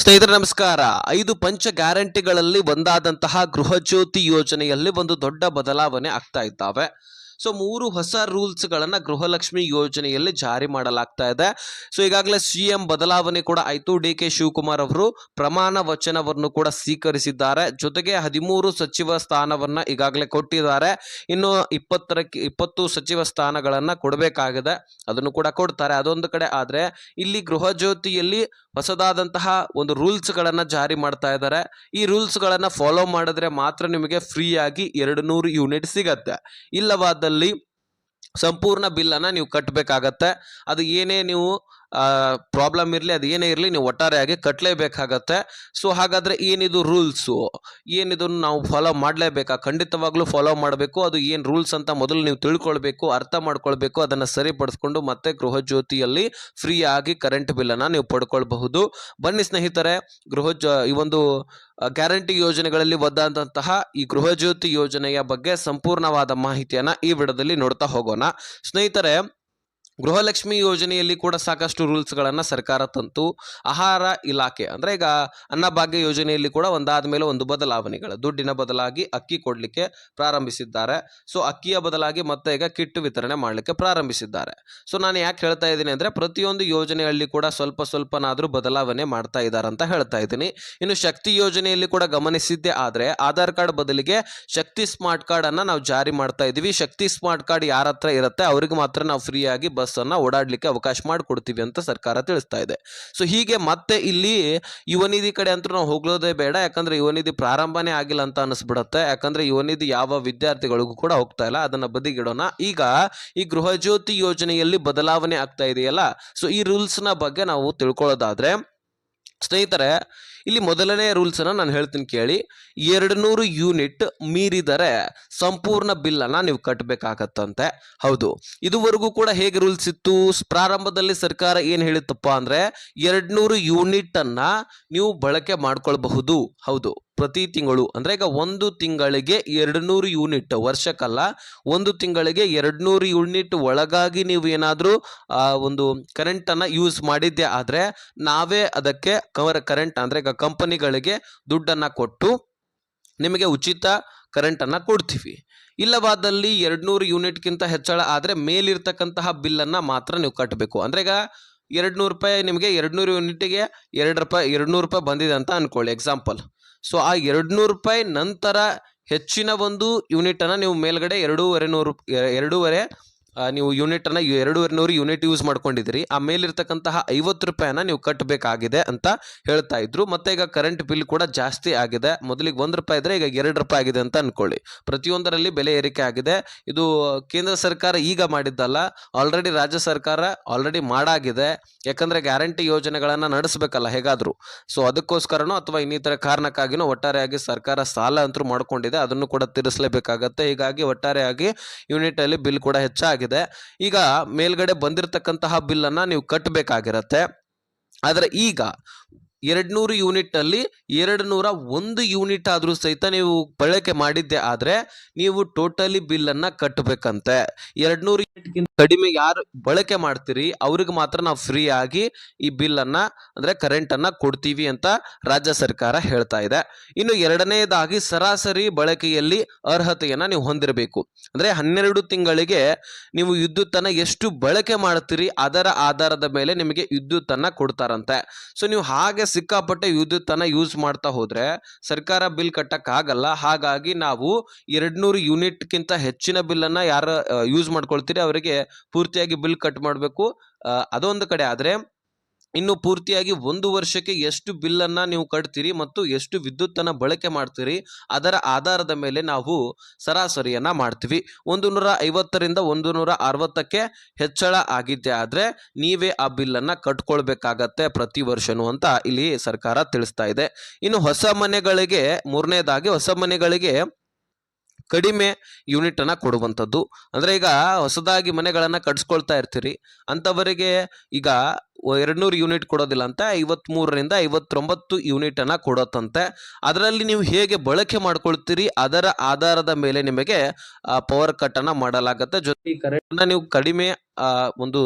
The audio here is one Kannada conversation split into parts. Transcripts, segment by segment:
ಸ್ನೇಹಿತರೆ ನಮಸ್ಕಾರ. 5 ಪಂಚ ಗ್ಯಾರಂಟಿಗಳಲ್ಲಿ ಒಂದಾದಂತಹ ಗೃಹಜ್ಯೋತಿ ಯೋಜನೆಯಲ್ಲಿ ಒಂದು ದೊಡ್ಡ ಬದಲಾವಣೆ ಆಗ್ತಾ ಇದ್ದಾವೆ. ಸೊ 3 ಹೊಸ ರೂಲ್ಸ್ ಗಳನ್ನ ಗೃಹಲಕ್ಷ್ಮಿ ಯೋಜನೆಯಲ್ಲಿ ಜಾರಿ ಮಾಡಲಾಗ್ತಾ ಇದೆ. ಸೊ ಈಗಾಗಲೇ ಸಿಎಂ ಬದಲಾವಣೆ ಕೂಡ ಆಯ್ತು. ಡಿ.ಕೆ. ಶಿವಕುಮಾರ್ ಅವರು ಪ್ರಮಾಣ ವಚನವನ್ನು ಕೂಡ ಸ್ವೀಕರಿಸಿದ್ದಾರೆ. ಜೊತೆಗೆ 13 ಸಚಿವ ಸ್ಥಾನವನ್ನ ಈಗಾಗಲೇ ಕೊಟ್ಟಿದ್ದಾರೆ. ಇನ್ನು 20 ಸಚಿವ ಸ್ಥಾನಗಳನ್ನ ಕೊಡಬೇಕಾಗಿದೆ. ಅದನ್ನು ಕೂಡ ಕೊಡ್ತಾರೆ. ಅದೊಂದು ಕಡೆ ಆದ್ರೆ ಇಲ್ಲಿ ಗೃಹಜ್ಯೋತಿಯಲ್ಲಿ ಹೊಸದಾದಂತಹ ಒಂದು ರೂಲ್ಸ್ ಗಳನ್ನ ಜಾರಿ ಮಾಡ್ತಾ ಇದ್ದಾರೆ. ಈ ರೂಲ್ಸ್ ಗಳನ್ನ ಫಾಲೋ ಮಾಡಿದ್ರೆ ಮಾತ್ರ ನಿಮಗೆ ಫ್ರೀ ಆಗಿ 200 ಯೂನಿಟ್ ಸಿಗತ್ತೆ. ಇಲ್ಲವಾದಲ್ಲಿ ಸಂಪೂರ್ಣ ಬಿಲ್ ಅನ್ನ ನೀವು ಕಟ್ಟಬೇಕಾಗತ್ತೆ. ಅದು ಏನೇ ನೀವು ಪ್ರಾಬ್ಲಮ್ ಇರಲಿ, ಅದು ಏನೇ ಇರಲಿ, ನೀವು ಒಟ್ಟಾರೆಯಾಗಿ ಕಟ್ಟಲೇಬೇಕಾಗತ್ತೆ. ಸೊ ಹಾಗಾದ್ರೆ ಏನಿದು ರೂಲ್ಸು, ಏನಿದನ್ನು ನಾವು ಫಾಲೋ ಮಾಡಲೇಬೇಕಾ? ಖಂಡಿತವಾಗ್ಲೂ ಫಾಲೋ ಮಾಡಬೇಕು. ಅದು ಏನು ರೂಲ್ಸ್ ಅಂತ ಮೊದಲು ನೀವು ತಿಳ್ಕೊಳ್ಬೇಕು, ಅರ್ಥ ಮಾಡ್ಕೊಳ್ಬೇಕು. ಅದನ್ನು ಸರಿಪಡಿಸ್ಕೊಂಡು ಮತ್ತೆ ಗೃಹಜ್ಯೋತಿಯಲ್ಲಿ ಫ್ರೀ ಆಗಿ ಕರೆಂಟ್ ಬಿಲ್ಲನ್ನು ನೀವು ಪಡ್ಕೊಳ್ಬಹುದು. ಬನ್ನಿ ಸ್ನೇಹಿತರೆ, ಈ ಒಂದು ಗ್ಯಾರಂಟಿ ಯೋಜನೆಗಳಲ್ಲಿ ಒಂದಾದಂತಹ ಈ ಗೃಹಜ್ಯೋತಿ ಯೋಜನೆಯ ಬಗ್ಗೆ ಸಂಪೂರ್ಣವಾದ ಮಾಹಿತಿಯನ್ನ ಈ ವಿಡಿಯೋದಲ್ಲಿ ನೋಡ್ತಾ ಹೋಗೋಣ. ಸ್ನೇಹಿತರೆ, ಗೃಹಲಕ್ಷ್ಮಿ ಯೋಜನೆಯಲ್ಲಿ ಕೂಡ ಸಾಕಷ್ಟು ರೂಲ್ಸ್ ಗಳನ್ನ ಸರ್ಕಾರ ತಂತು. ಆಹಾರ ಇಲಾಖೆ ಅಂದ್ರೆ ಈಗ ಅನ್ನಭಾಗ್ಯ ಯೋಜನೆಯಲ್ಲಿ ಕೂಡ ಒಂದಾದ ಮೇಲೆ ಒಂದು ಬದಲಾವಣೆಗಳು, ದುಡ್ಡಿನ ಬದಲಾಗಿ ಅಕ್ಕಿ ಕೊಡ್ಲಿಕ್ಕೆ ಪ್ರಾರಂಭಿಸಿದ್ದಾರೆ. ಸೊ ಅಕ್ಕಿಯ ಬದಲಾಗಿ ಮತ್ತೆ ಈಗ ಕಿಟ್ ವಿತರಣೆ ಮಾಡಲಿಕ್ಕೆ ಪ್ರಾರಂಭಿಸಿದ್ದಾರೆ. ಸೊ ನಾನು ಯಾಕೆ ಹೇಳ್ತಾ ಇದ್ದೀನಿ ಅಂದ್ರೆ ಪ್ರತಿಯೊಂದು ಯೋಜನೆಯಲ್ಲಿ ಕೂಡ ಸ್ವಲ್ಪನಾದ್ರೂ ಬದಲಾವಣೆ ಮಾಡ್ತಾ ಇದ್ದಾರೆ ಅಂತ ಹೇಳ್ತಾ ಇದ್ದೀನಿ. ಇನ್ನು ಶಕ್ತಿ ಯೋಜನೆಯಲ್ಲಿ ಕೂಡ ಗಮನಿಸಿದ್ದೆ ಆದ್ರೆ ಆಧಾರ್ ಕಾರ್ಡ್ ಬದಲಿಗೆ ಶಕ್ತಿ ಸ್ಮಾರ್ಟ್ ಕಾರ್ಡ್ ಅನ್ನ ನಾವು ಜಾರಿ ಮಾಡ್ತಾ ಇದೀವಿ. ಶಕ್ತಿ ಸ್ಮಾರ್ಟ್ ಕಾರ್ಡ್ ಯಾರ ಹತ್ರ ಇರುತ್ತೆ ಅವ್ರಿಗೆ ಮಾತ್ರ ನಾವು ಫ್ರೀ ಆಗಿ ಬಸ್ ಅನ್ನ ಓಡಾಡ್ಲಿಕ್ಕೆ ಅವಕಾಶ ಮಾಡಿಕೊಡ್ತೀವಿ ಅಂತ ಸರ್ಕಾರ ತಿಳಿಸ್ತಾ ಇದೆ. ಸೊ ಹೀಗೆ ಮತ್ತೆ ಇಲ್ಲಿ ಯುವ ನಿಧಿ ಕಡೆ ಅಂತೂ ನಾವು ಹೋಗ್ಲೋದೇ ಬೇಡ. ಯಾಕಂದ್ರೆ ಯುವ ನಿಧಿ ಪ್ರಾರಂಭನೇ ಆಗಿಲ್ಲ ಅಂತ ಅನಿಸ್ಬಿಡುತ್ತೆ. ಯಾಕಂದ್ರೆ ಯುವ ನಿಧಿ ಯಾವ ವಿದ್ಯಾರ್ಥಿಗಳಿಗೂ ಕೂಡ ಹೋಗ್ತಾ ಇಲ್ಲ. ಅದನ್ನ ಬದಿಗಿಡೋಣ. ಈಗ ಈ ಗೃಹಜ್ಯೋತಿ ಯೋಜನೆಯಲ್ಲಿ ಬದಲಾವಣೆ ಆಗ್ತಾ ಇದೆಯಲ್ಲ, ಸೊ ಈ ರೂಲ್ಸ್ ನ ಬಗ್ಗೆ ನಾವು ತಿಳ್ಕೊಳ್ಳೋದಾದ್ರೆ ಸ್ನೇಹಿತರೆ, ಇಲ್ಲಿ ಮೊದಲನೇ ರೂಲ್ಸ್ ಅನ್ನ ನಾನು ಹೇಳ್ತೀನಿ ಕೇಳಿ. 200 ಯೂನಿಟ್ ಮೀರಿದರೆ ಸಂಪೂರ್ಣ ಬಿಲ್ ಅನ್ನ ನೀವು ಕಟ್ಟಬೇಕಾಗತ್ತಂತೆ. ಹೌದು, ಇದುವರೆಗೂ ಕೂಡ ಹೇಗೆ ರೂಲ್ಸ್ ಇತ್ತು? ಪ್ರಾರಂಭದಲ್ಲಿ ಸರ್ಕಾರ ಏನ್ ಹೇಳಿತ್ತಪ್ಪ ಅಂದ್ರೆ 200 ಯೂನಿಟ್ ಅನ್ನ ನೀವು ಬಳಕೆ ಮಾಡ್ಕೊಳ್ಬಹುದು. ಹೌದು, ಪ್ರತಿ ತಿಂಗಳು ಅಂದ್ರೆ ಈಗ ಒಂದು ತಿಂಗಳಿಗೆ 200 ಯೂನಿಟ್, ವರ್ಷಕ್ಕಲ್ಲ, ಒಂದು ತಿಂಗಳಿಗೆ 200 ಯೂನಿಟ್ ಒಳಗಾಗಿ ನೀವು ಏನಾದ್ರೂ ಒಂದು ಕರೆಂಟ್ ಅನ್ನ ಯೂಸ್ ಮಾಡಿದ್ದೆ ಆದ್ರೆ ನಾವೇ ಅದಕ್ಕೆ ಕರೆಂಟ್ ಅಂದ್ರೆ ಈಗ ಕಂಪನಿಗಳಿಗೆ ದುಡ್ಡನ್ನ ಕೊಟ್ಟು ನಿಮಗೆ ಉಚಿತ ಕರೆಂಟ್ ಅನ್ನ ಕೊಡ್ತೀವಿ. ಇಲ್ಲವಾದಲ್ಲಿ 200 ಯೂನಿಟ್ಗಿಂತ ಹೆಚ್ಚಳ ಆದ್ರೆ ಮೇಲಿರ್ತಕ್ಕಂತಹ ಬಿಲ್ ಅನ್ನ ಮಾತ್ರ ನೀವು ಕಟ್ಟಬೇಕು. ಅಂದ್ರೆ ಈಗ 200 ರೂಪಾಯಿ ನಿಮಗೆ 200 ಯೂನಿಟ್ಗೆ 200 ರೂಪಾಯಿ ಬಂದಿದೆ ಅಂತ ಅನ್ಕೊಳ್ಳಿ, ಎಕ್ಸಾಂಪಲ್. ಸೊ ಆ 200 ರೂಪಾಯಿ ನಂತರ ಹೆಚ್ಚಿನ ಒಂದು ಯೂನಿಟ್ ಅನ್ನ ನೀವು ಮೇಲ್ಗಡೆ 2,200 ನೀವು ಯೂನಿಟ್ ಅನ್ನ 2,200 ಯೂನಿಟ್ ಯೂಸ್ ಮಾಡ್ಕೊಂಡಿದ್ರಿ, ಆ ಮೇಲಿರ್ತಕ್ಕಂತಹ 50 ರೂಪಾಯಿನ ನೀವು ಕಟ್ಟಬೇಕಾಗಿದೆ ಅಂತ ಹೇಳ್ತಾ ಇದ್ರು. ಮತ್ತೆ ಈಗ ಕರೆಂಟ್ ಬಿಲ್ ಕೂಡ ಜಾಸ್ತಿ ಆಗಿದೆ. ಮೊದಲಿಗೆ 1 ರೂಪಾಯಿ ಇದ್ರೆ ಈಗ 2 ರೂಪಾಯಿ ಆಗಿದೆ ಅಂತ ಅನ್ಕೊಳ್ಳಿ. ಪ್ರತಿಯೊಂದರಲ್ಲಿ ಬೆಲೆ ಏರಿಕೆ ಆಗಿದೆ. ಇದು ಕೇಂದ್ರ ಸರ್ಕಾರ ಈಗ ಮಾಡಿದ್ದಲ್ಲ, ಆಲ್ರೆಡಿ ರಾಜ್ಯ ಸರ್ಕಾರ ಆಲ್ರೆಡಿ ಮಾಡಾಗಿದೆ. ಯಾಕಂದ್ರೆ ಗ್ಯಾರಂಟಿ ಯೋಜನೆಗಳನ್ನ ನಡೆಸಬೇಕಲ್ಲ ಹೇಗಾದ್ರು. ಸೊ ಅದಕ್ಕೋಸ್ಕರನೋ ಅಥವಾ ಇನ್ನಿತರ ಕಾರಣಕ್ಕಾಗಿನೋ ಒಟ್ಟಾರೆಯಾಗಿ ಸರ್ಕಾರ ಸಾಲ ಅಂತೂ ಮಾಡ್ಕೊಂಡಿದೆ, ಅದನ್ನು ಕೂಡ ತೀರಿಸಲೇಬೇಕಾಗತ್ತೆ. ಹೀಗಾಗಿ ಒಟ್ಟಾರೆಯಾಗಿ ಯೂನಿಟ್ ಅಲ್ಲಿ ಬಿಲ್ ಕೂಡ ಹೆಚ್ಚಾಗಿದೆ. ಈಗ ಮೇಲ್ಗಡೆ ಬಂದಿರತಕ್ಕಂತಹ ಬಿಲ್ ಅನ್ನ ನೀವು ಕಟ್ಟಬೇಕಾಗಿರತ್ತೆ. ಆದ್ರೆ ಈಗ 200 ಯೂನಿಟ್ ಅಲ್ಲಿ 201 ಯೂನಿಟ್ ಆದ್ರೂ ಸಹಿತ ನೀವು ಬಳಕೆ ಮಾಡಿದ್ದೆ ಆದ್ರೆ ನೀವು ಟೋಟಲಿ ಬಿಲ್ ಅನ್ನ ಕಟ್ಟಬೇಕಂತೆ. 200 ಯೂನಿಟ್ಗಿಂತ ಕಡಿಮೆ ಯಾರು ಬಳಕೆ ಮಾಡ್ತೀರಿ ಅವ್ರಿಗೆ ಮಾತ್ರ ನಾವು ಫ್ರೀ ಆಗಿ ಈ ಬಿಲ್ ಅನ್ನ ಅಂದ್ರೆ ಕರೆಂಟ್ ಅನ್ನ ಕೊಡ್ತೀವಿ ಅಂತ ರಾಜ್ಯ ಸರ್ಕಾರ ಹೇಳ್ತಾ ಇದೆ. ಇನ್ನು ಎರಡನೇದಾಗಿ ಸರಾಸರಿ ಬಳಕೆಯಲ್ಲಿ ಅರ್ಹತೆಯನ್ನ ನೀವು ಹೊಂದಿರಬೇಕು. ಅಂದ್ರೆ 12 ತಿಂಗಳಿಗೆ ನೀವು ವಿದ್ಯುತ್ ಅನ್ನ ಎಷ್ಟು ಬಳಕೆ ಮಾಡ್ತೀರಿ ಅದರ ಆಧಾರದ ಮೇಲೆ ನಿಮಗೆ ವಿದ್ಯುತ್ ಅನ್ನ ಕೊಡ್ತಾರಂತೆ. ಸೊ ನೀವು ಹಾಗೆ ಸಿಕ್ಕಾಪಟ್ಟೆ ವಿದ್ಯುತ್ ಅನ್ನ ಯೂಸ್ ಮಾಡ್ತಾ ಹೋದ್ರೆ ಸರ್ಕಾರ ಬಿಲ್ ಕಟ್ಟಕ್ ಆಗಲ್ಲ. ಹಾಗಾಗಿ ನಾವು 200 ಯೂನಿಟ್ಗಿಂತ ಹೆಚ್ಚಿನ ಬಿಲ್ ಅನ್ನ ಯಾರು ಯೂಸ್ ಮಾಡ್ಕೊಳ್ತೀರಿ ಅವರಿಗೆ ಪೂರ್ತಿಯಾಗಿ ಬಿಲ್ ಕಟ್ ಮಾಡಬೇಕು. ಅದೊಂದು ಕಡೆ ಆದ್ರೆ ಇನ್ನು ಪೂರ್ತಿಯಾಗಿ 1 ವರ್ಷಕ್ಕೆ ಎಷ್ಟು ಬಿಲ್ ಅನ್ನ ನೀವು ಕಟ್ತೀರಿ ಮತ್ತು ಎಷ್ಟು ವಿದ್ಯುತ್ ಅನ್ನ ಬಳಕೆ ಮಾಡ್ತೀರಿ ಅದರ ಆಧಾರದ ಮೇಲೆ ನಾವು ಸರಾಸರಿಯನ್ನ ಮಾಡ್ತೀವಿ. 150ರಿಂದ 160ಕ್ಕೆ ಹೆಚ್ಚಳ ಆಗಿದ್ದೆ ಆದ್ರೆ ನೀವೇ ಆ ಬಿಲ್ ಅನ್ನ ಕಟ್ಕೊಳ್ಬೇಕಾಗತ್ತೆ ಪ್ರತಿ ವರ್ಷನೂ ಅಂತ ಇಲ್ಲಿ ಸರ್ಕಾರ ತಿಳಿಸ್ತಾ ಇದೆ. ಇನ್ನು ಹೊಸ ಮನೆಗಳಿಗೆ, ಮೂರನೇದಾಗಿ ಹೊಸ ಮನೆಗಳಿಗೆ ಕಡಿಮೆ ಯೂನಿಟ್ ಅನ್ನ ಕೊಡುವಂಥದ್ದು. ಅಂದ್ರೆ ಈಗ ಹೊಸದಾಗಿ ಮನೆಗಳನ್ನ ಕಟ್ಸ್ಕೊಳ್ತಾ ಇರ್ತೀರಿ, ಅಂತವರಿಗೆ ಈಗ 200 ಯೂನಿಟ್ ಕೊಡೋದಿಲ್ಲ ಅಂತೆ, 53ರಿಂದ 59 ಯೂನಿಟ್ ಅನ್ನ ಕೊಡತ್ತಂತೆ. ಅದರಲ್ಲಿ ನೀವು ಹೇಗೆ ಬಳಕೆ ಮಾಡ್ಕೊಳ್ತೀರಿ ಅದರ ಆಧಾರದ ಮೇಲೆ ನಿಮಗೆ ಪವರ್ ಕಟ್ ಅನ್ನ ಮಾಡಲಾಗುತ್ತೆ. ಜೊತೆ ಈ ಕರೆಂಟ್ ನೀವು ಕಡಿಮೆ ಒಂದು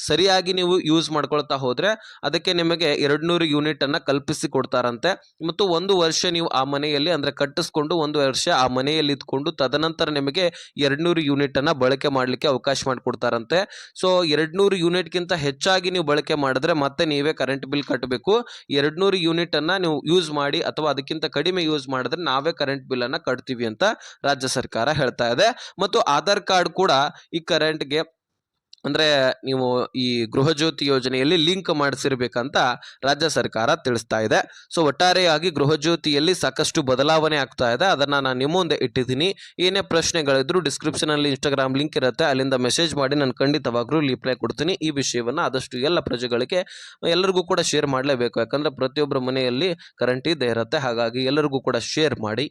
ಸರಿಯಾಗಿ ನೀವು ಯೂಸ್ ಮಾಡ್ಕೊಳ್ತಾ ಹೋದ್ರೆ ಅದಕ್ಕೆ ನಿಮಗೆ 200 ಯೂನಿಟ್ ಅನ್ನ ಕಲ್ಪಿಸಿ ಕೊಡ್ತಾರಂತೆ. ಮತ್ತು 1 ವರ್ಷ ನೀವು ಆ ಮನೆಯಲ್ಲಿ ಅಂದ್ರೆ ಕಟ್ಟಿಸ್ಕೊಂಡು 1 ವರ್ಷ ಆ ಮನೆಯಲ್ಲಿ ಇದ್ಕೊಂಡು ತದನಂತರ ನಿಮಗೆ 200 ಯೂನಿಟ್ ಅನ್ನ ಬಳಕೆ ಮಾಡ್ಲಿಕ್ಕೆ ಅವಕಾಶ ಮಾಡಿಕೊಡ್ತಾರಂತೆ. ಸೊ 200 ಯೂನಿಟ್ ಗಿಂತ ಹೆಚ್ಚಾಗಿ ನೀವು ಬಳಕೆ ಮಾಡಿದ್ರೆ ಮತ್ತೆ ನೀವೇ ಕರೆಂಟ್ ಬಿಲ್ ಕಟ್ಟಬೇಕು. 200 ಯೂನಿಟ್ ಅನ್ನ ನೀವು ಯೂಸ್ ಮಾಡಿ ಅಥವಾ ಅದಕ್ಕಿಂತ ಕಡಿಮೆ ಯೂಸ್ ಮಾಡಿದ್ರೆ ನಾವೇ ಕರೆಂಟ್ ಬಿಲ್ ಅನ್ನ ಕಟ್ತೀವಿ ಅಂತ ರಾಜ್ಯ ಸರ್ಕಾರ ಹೇಳ್ತಾ ಇದೆ. ಮತ್ತು ಆಧಾರ್ ಕಾರ್ಡ್ ಕೂಡ ಈ ಕರೆಂಟ್ಗೆ ಅಂದ್ರೆ ನೀವು ಈ ಗೃಹ ಜ್ಯೋತಿ ಯೋಜನೆಯಲ್ಲಿ ಲಿಂಕ್ ಮಾಡಿಸಿರ್ಬೇಕಂತ ರಾಜ್ಯ ಸರ್ಕಾರ ತಿಳಿಸ್ತಾ ಇದೆ. ಸೊ ಒಟ್ಟಾರೆಯಾಗಿ ಗೃಹ ಜ್ಯೋತಿಯಲ್ಲಿ ಸಾಕಷ್ಟು ಬದಲಾವಣೆ ಆಗ್ತಾ ಇದೆ. ಅದನ್ನ ನಾನು ನಿಮ್ಮ ಮುಂದೆ ಇಟ್ಟಿದ್ದೀನಿ. ಏನೇ ಪ್ರಶ್ನೆಗಳಿದ್ರು ಡಿಸ್ಕ್ರಿಪ್ಷನ್ ಅಲ್ಲಿ ಇನ್ಸ್ಟಾಗ್ರಾಮ್ ಲಿಂಕ್ ಇರುತ್ತೆ, ಅಲ್ಲಿಂದ ಮೆಸೇಜ್ ಮಾಡಿ ನಾನು ಖಂಡಿತವಾಗ್ಲೂ ರಿಪ್ಲೈ ಕೊಡ್ತೀನಿ. ಈ ವಿಷಯವನ್ನ ಆದಷ್ಟು ಎಲ್ಲ ಪ್ರಜೆಗಳಿಗೆ ಎಲ್ಲರಿಗೂ ಕೂಡ ಶೇರ್ ಮಾಡಲೇಬೇಕು. ಯಾಕಂದ್ರೆ ಪ್ರತಿಯೊಬ್ಬರ ಮನೆಯಲ್ಲಿ ಕರೆಂಟ್ ಇದ್ದೇ ಇರುತ್ತೆ. ಹಾಗಾಗಿ ಎಲ್ಲರಿಗೂ ಕೂಡ ಶೇರ್ ಮಾಡಿ.